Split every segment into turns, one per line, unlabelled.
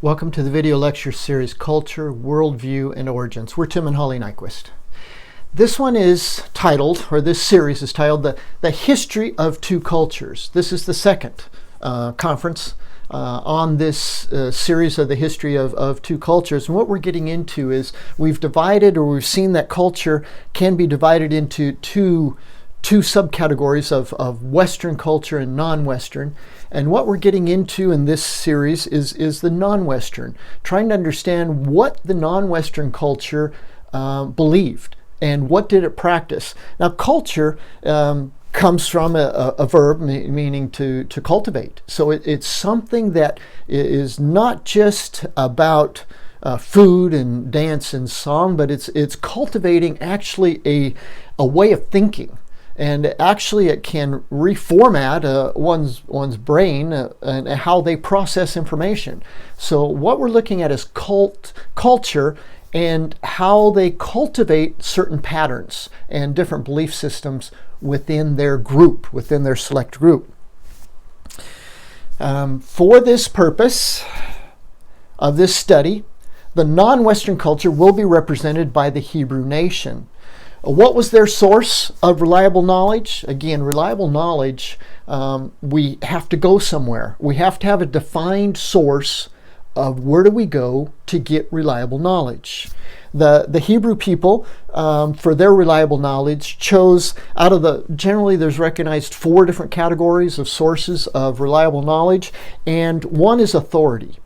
Welcome to the video lecture series, Culture, Worldview, and Origins. We're Tim and Holly Nyquist. This one is titled, or this series is titled, The History of Two Cultures. This is the second conference on this series of the history of two cultures. And what we're getting into is we've seen that culture can be divided into two subcategories of Western culture and non-Western. And what we're getting into in this series is the non-Western, trying to understand what the non-Western culture believed and what did it practice. Now, culture comes from a verb meaning to cultivate. So it's something that is not just about food and dance and song, but it's cultivating actually a way of thinking. And actually it can reformat one's brain and how they process information. So what we're looking at is culture and how they cultivate certain patterns and different belief systems within their group, within their select group. For this purpose of this study, the non-Western culture will be represented by the Hebrew nation. What was their source of reliable knowledge? Again, reliable knowledge, we have to go somewhere. We have to have a defined source of where do we go to get reliable knowledge. The Hebrew people, for their reliable knowledge, chose generally there's recognized 4 different categories of sources of reliable knowledge, and one is authority.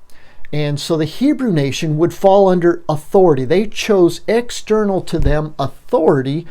And so the Hebrew nation would fall under authority. They chose external to them authority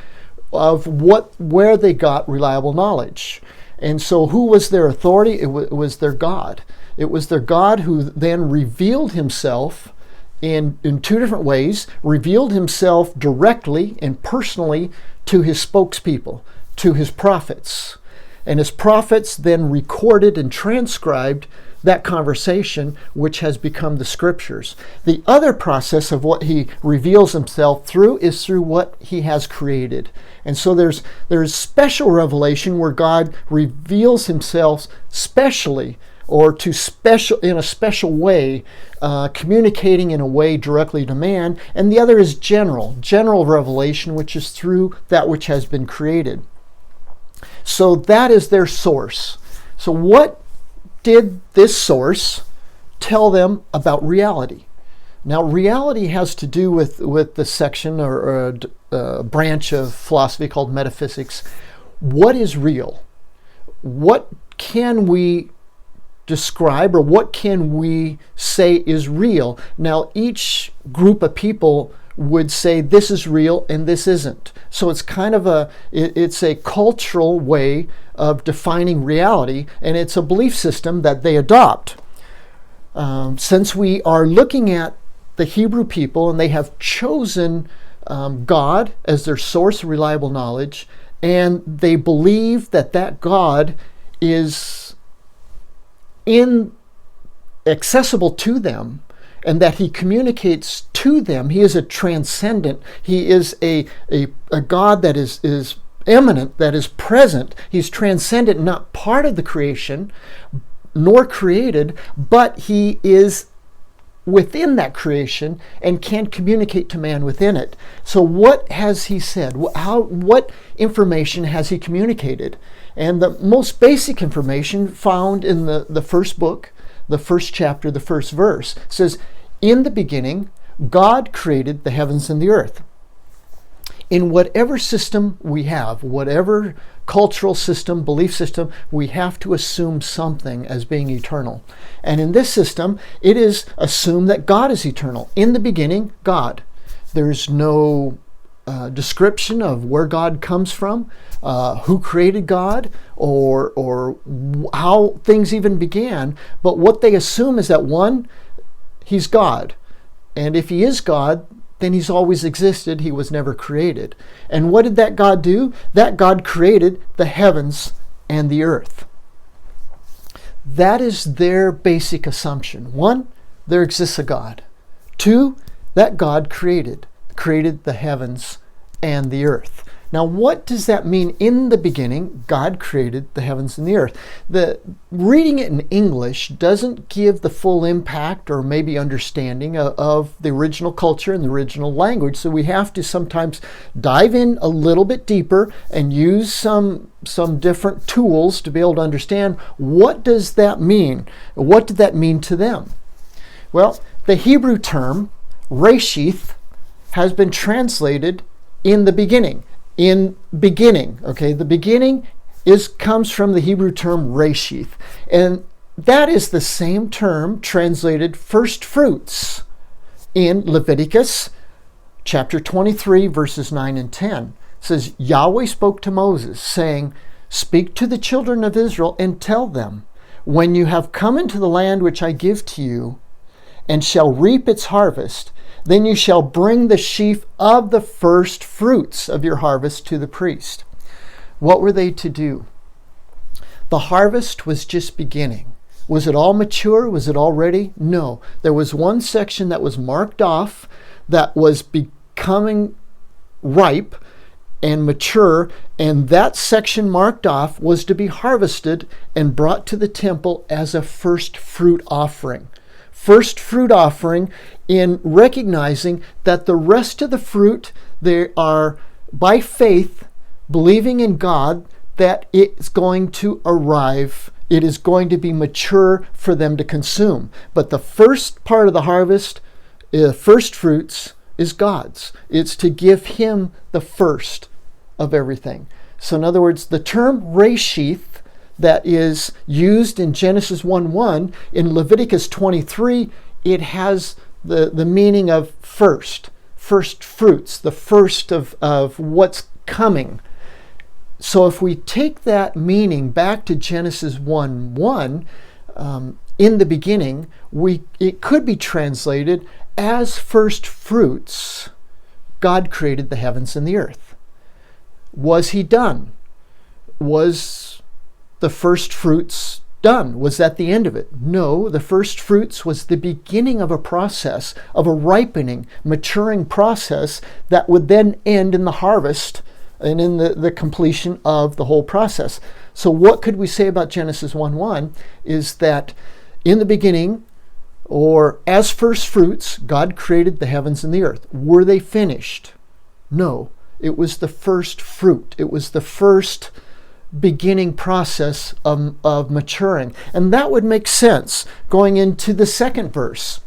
of where they got reliable knowledge. And so who was their authority? It was their God. It was their God who then revealed himself in 2 different ways, revealed himself directly and personally to his spokespeople, to his prophets. And his prophets then recorded and transcribed that conversation, which has become the scriptures. The other process of what he reveals himself through is through what he has created. And so there's special revelation where God reveals himself specially or in a special way, communicating in a way directly to man. And the other is general revelation, which is through that which has been created. So that is their source. So what did this source tell them about reality? Now, reality has to do with the section or a branch of philosophy called metaphysics. What is real? What can we describe, or what can we say is real? Now, each group of people would say this is real and this isn't. So it's kind of it's a cultural way of defining reality, and it's a belief system that they adopt. Since we are looking at the Hebrew people and they have chosen God as their source of reliable knowledge, and they believe that God is accessible to them, and that he communicates to them. He is a transcendent. He is a God that is immanent, that is present. He's transcendent, not part of the creation, nor created, but he is within that creation and can communicate to man within it. So what has he said? What information has he communicated? And the most basic information found in the first book, the first chapter, the first verse, says, in the beginning, God created the heavens and the earth. In whatever system we have, whatever cultural system, belief system, we have to assume something as being eternal. And in this system, it is assumed that God is eternal. In the beginning, God. There's no description of where God comes from, who created God, or how things even began. But what they assume is that one, he's God. And if he is God, then he's always existed. He was never created. And what did that God do? That God created the heavens and the earth. That is their basic assumption. 1, there exists a God. 2, that God created the heavens and the earth. Now, what does that mean? In the beginning, God created the heavens and the earth. Reading it in English doesn't give the full impact or maybe understanding of the original culture and the original language. So we have to sometimes dive in a little bit deeper and use some different tools to be able to understand, what does that mean? What did that mean to them? Well, the Hebrew term Reshith has been translated in the beginning. In beginning, okay, the beginning comes from the Hebrew term Reshith, and that is the same term translated first fruits in Leviticus chapter 23, verses 9 and 10. It says, Yahweh spoke to Moses, saying, "Speak to the children of Israel and tell them, when you have come into the land which I give to you, and shall reap its harvest, then you shall bring the sheaf of the first fruits of your harvest to the priest." What were they to do? The harvest was just beginning. Was it all mature? Was it all ready? No. There was one section that was marked off that was becoming ripe and mature, and that section marked off was to be harvested and brought to the temple as a first fruit offering. First fruit offering, in recognizing that the rest of the fruit, they are by faith believing in God that it's going to arrive, it is going to be mature for them to consume. But the first part of the harvest, first fruits, is God's. It's to give Him the first of everything. So in other words, the term Reshith that is used in Genesis 1:1, in Leviticus 23, it has the meaning of first fruits, the first of what's coming. So if we take that meaning back to Genesis 1:1, in the beginning, it could be translated as first fruits, God created the heavens and the earth. Was He done? Was the first fruits done? Was that the end of it? No, the first fruits was the beginning of a process, of a ripening, maturing process that would then end in the harvest and in the completion of the whole process. So what could we say about Genesis 1:1 is that in the beginning, or as first fruits, God created the heavens and the earth. Were they finished? No, it was the first fruit. It was the first beginning process of maturing. And that would make sense going into the second verse,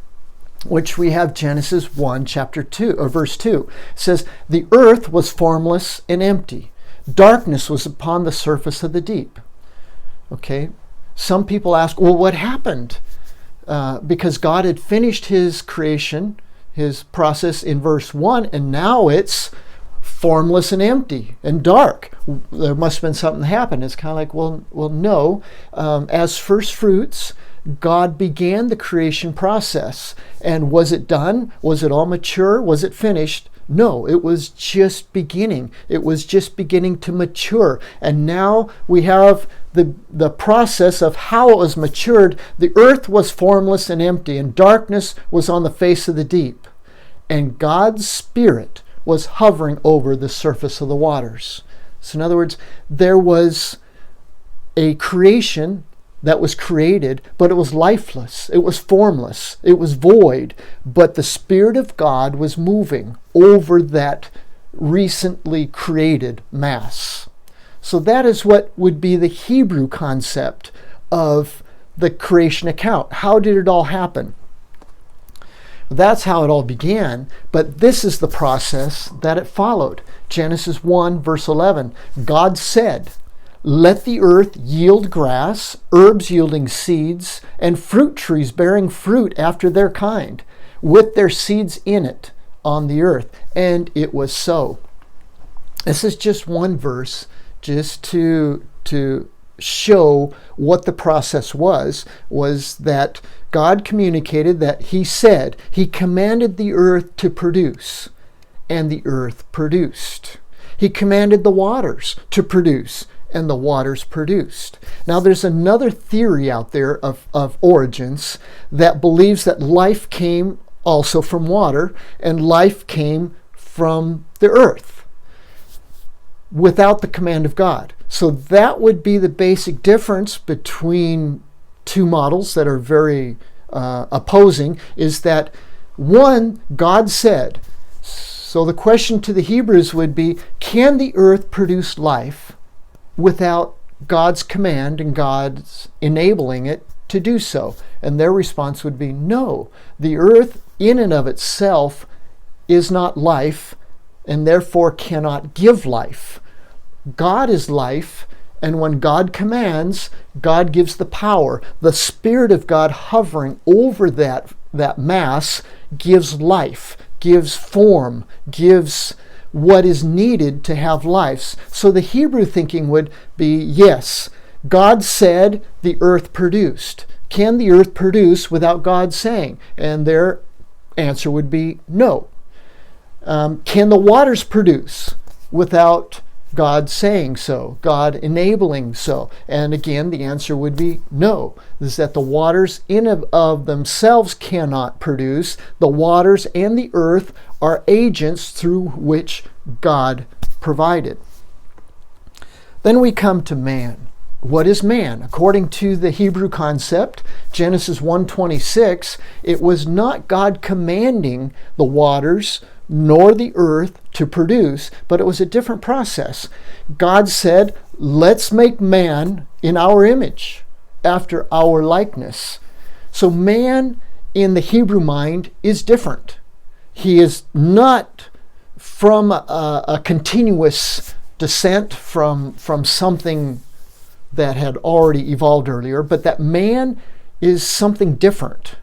which we have Genesis 1, chapter 2, or verse 2. It says, "The earth was formless and empty. Darkness was upon the surface of the deep." Okay, some people ask, well, what happened? Because God had finished His creation, His process in verse 1, and now it's formless and empty and dark. There must have been something that happened. It's kind of like, well, no. As first fruits, God began the creation process. And was it done? Was it all mature? Was it finished? No, it was just beginning. It was just beginning to mature. And now we have the process of how it was matured. The earth was formless and empty, and darkness was on the face of the deep. And God's Spirit was hovering over the surface of the waters. So in other words, there was a creation that was created, but it was lifeless. It was formless. It was void. But the Spirit of God was moving over that recently created mass. So that is what would be the Hebrew concept of the creation account. How did it all happen? That's how it all began, but this is the process that it followed. Genesis 1, verse 11, God said, "Let the earth yield grass, herbs yielding seeds, and fruit trees bearing fruit after their kind, with their seeds in it on the earth." And it was so. This is just one verse, just to show what the process was that God communicated that He said, He commanded the earth to produce, and the earth produced. He commanded the waters to produce, and the waters produced. Now there's another theory out there of origins that believes that life came also from water, and life came from the earth. without the command of God. So that would be the basic difference between two models that are very opposing, is that one, God said. So the question to the Hebrews would be, can the earth produce life without God's command and God's enabling it to do so? And their response would be, no. The earth in and of itself is not life and therefore cannot give life. God is life, and when God commands, God gives the power. The Spirit of God hovering over that mass gives life, gives form, gives what is needed to have life. So the Hebrew thinking would be, yes, God said, the earth produced. Can the earth produce without God saying? And their answer would be no. Can the waters produce without God saying so, God enabling so? And again, the answer would be no. Is that the waters in of themselves cannot produce. The waters and the earth are agents through which God provided. Then we come to man. What is man? According to the Hebrew concept, Genesis 1:26, it was not God commanding the waters nor the earth to produce, but it was a different process. God said, let's make man in our image, after our likeness. So man in the Hebrew mind is different. He is not from a continuous descent from something that had already evolved earlier, but that man is something different.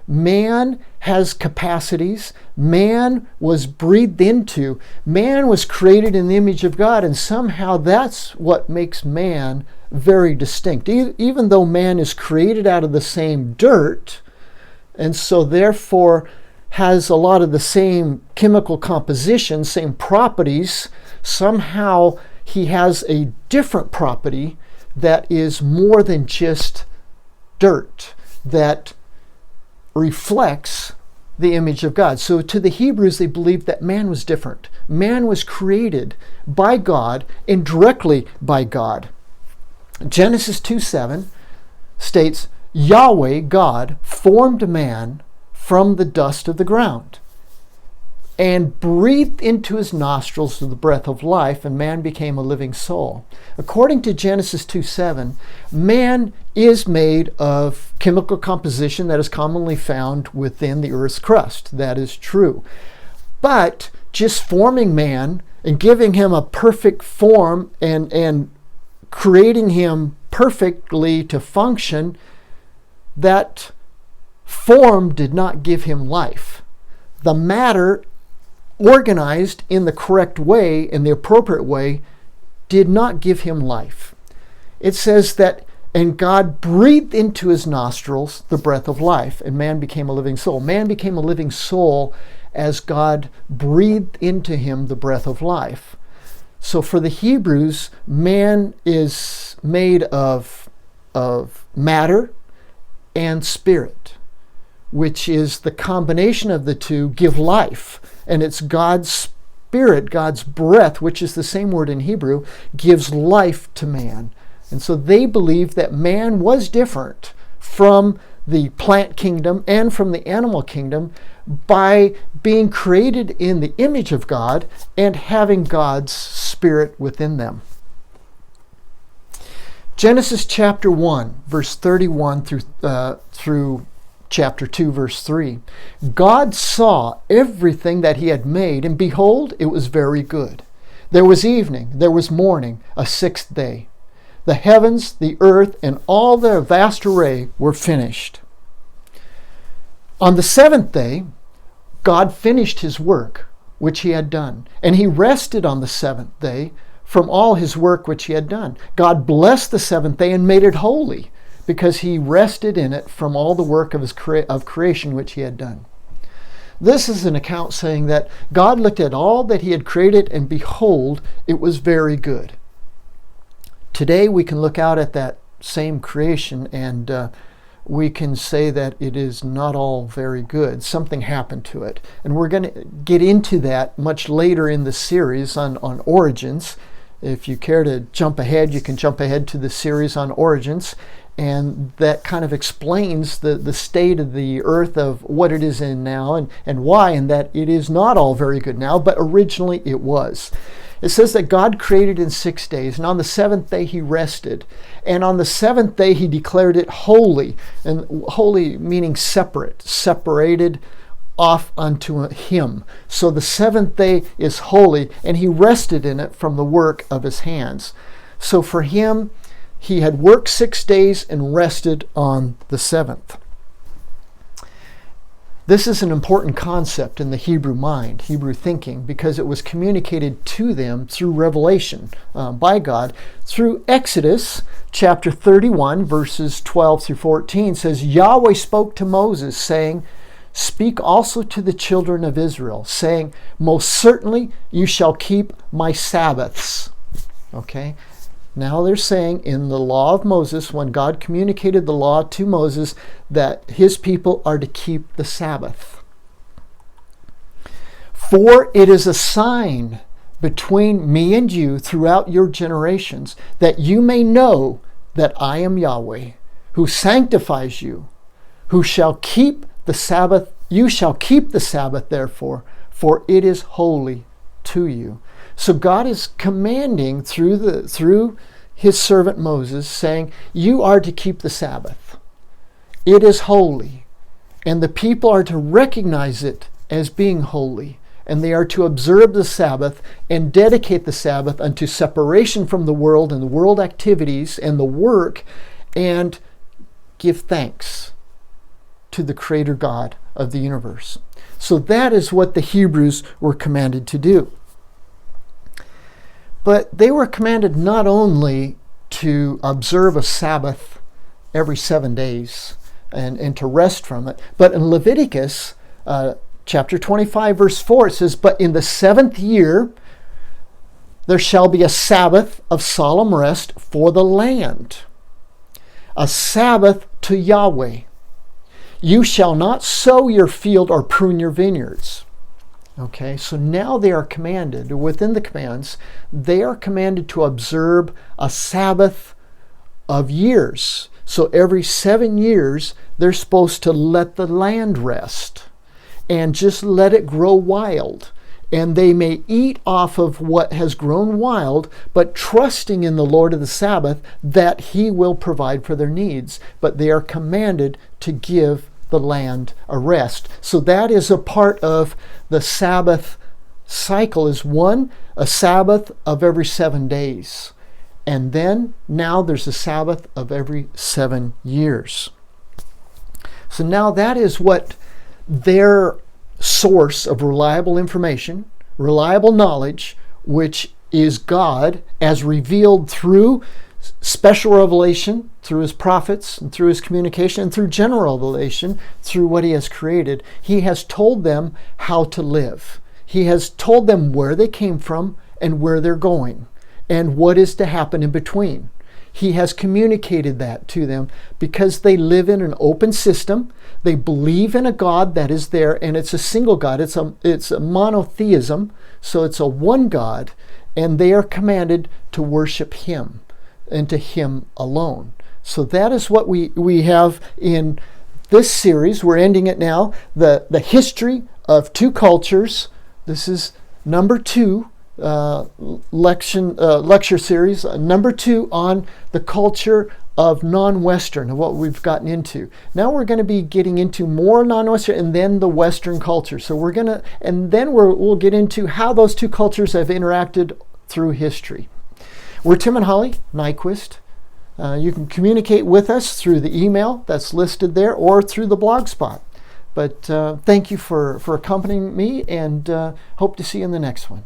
Man has capacities. Man was breathed into. Man was created in the image of God, and somehow that's what makes man very distinct. Even though man is created out of the same dirt, and so therefore has a lot of the same chemical composition, same properties, somehow he has a different property that is more than just dirt, that reflects the image of God. So to the Hebrews, they believed that man was different. Man was created by God and directly by God. Genesis 2:7 states, Yahweh, God, formed man from the dust of the ground and breathed into his nostrils the breath of life, and man became a living soul. According to Genesis 2:7, man is made of chemical composition that is commonly found within the earth's crust. That is true. But just forming man and giving him a perfect form and creating him perfectly to function, that form did not give him life. The matter organized in the correct way, in the appropriate way, did not give him life. It says that, and God breathed into his nostrils the breath of life, and man became a living soul. Man became a living soul as God breathed into him the breath of life. So for the Hebrews, man is made of matter and spirit, which is the combination of the two give life. And it's God's spirit, God's breath, which is the same word in Hebrew, gives life to man. And so they believe that man was different from the plant kingdom and from the animal kingdom by being created in the image of God and having God's spirit within them. Genesis chapter 1, verse 31 through chapter 2, verse 3. God saw everything that he had made, and behold, it was very good. There was evening, there was morning, a sixth day. The heavens, the earth, and all their vast array were finished. On the seventh day, God finished his work which he had done, and he rested on the seventh day from all his work which he had done. God blessed the seventh day and made it holy, because he rested in it from all the work of creation which he had done. This is an account saying that God looked at all that he had created, and behold, it was very good. Today we can look out at that same creation and we can say that it is not all very good. Something happened to it. And we're going to get into that much later in the series on origins. If you care to jump ahead, you can jump ahead to the series on origins, and that kind of explains the state of the earth, of what it is in now and why, and that it is not all very good now, but originally it was. It says that God created in 6 days, and on the seventh day he rested. And on the seventh day he declared it holy, and holy meaning separate, separated off unto him. So the seventh day is holy, and he rested in it from the work of his hands. So for him, he had worked 6 days and rested on the seventh. This is an important concept in the Hebrew mind, Hebrew thinking, because it was communicated to them through revelation by God. Through Exodus chapter 31, verses 12 through 14, says, Yahweh spoke to Moses, saying, Speak also to the children of Israel, saying, Most certainly you shall keep my Sabbaths. Okay? Now they're saying in the law of Moses, when God communicated the law to Moses, that his people are to keep the Sabbath. For it is a sign between me and you throughout your generations, that you may know that I am Yahweh, who sanctifies you, who shall keep the Sabbath. You shall keep the Sabbath, therefore, for it is holy to you. So God is commanding through his servant Moses, saying, you are to keep the Sabbath. It is holy. And the people are to recognize it as being holy. And they are to observe the Sabbath and dedicate the Sabbath unto separation from the world and the world activities and the work, and give thanks to the Creator God of the universe. So that is what the Hebrews were commanded to do. But they were commanded not only to observe a Sabbath every 7 days and to rest from it, but in Leviticus chapter 25, verse 4, it says, But in the 7th year there shall be a Sabbath of solemn rest for the land, a Sabbath to Yahweh. You shall not sow your field or prune your vineyards. Okay, so now they are commanded, within the commands, they are commanded to observe a Sabbath of years. So every 7 years, they're supposed to let the land rest and just let it grow wild. And they may eat off of what has grown wild, but trusting in the Lord of the Sabbath that he will provide for their needs. But they are commanded to give the land a rest. So that is a part of the Sabbath cycle, is a Sabbath of every 7 days. And then now there's a Sabbath of every 7 years. So now that is what their source of reliable information, reliable knowledge, which is God as revealed through special revelation, through his prophets, and through his communication, and through general revelation, through what he has created. He has told them how to live. He has told them where they came from and where they're going, and what is to happen in between. He has communicated that to them because they live in an open system. They believe in a God that is there, and it's a single God. It's a monotheism, so it's a one God, and they are commanded to worship him and to him alone. So that is what we have in this series. We're ending it now. The history of two cultures. This is number 2 lecture series, number 2 on the culture of non-Western, and what we've gotten into. Now we're going to be getting into more non-Western and then the Western culture. So we'll get into how those two cultures have interacted through history. We're Tim and Holly Nyquist. You can communicate with us through the email that's listed there or through the blog spot. But thank you for accompanying me, and hope to see you in the next one.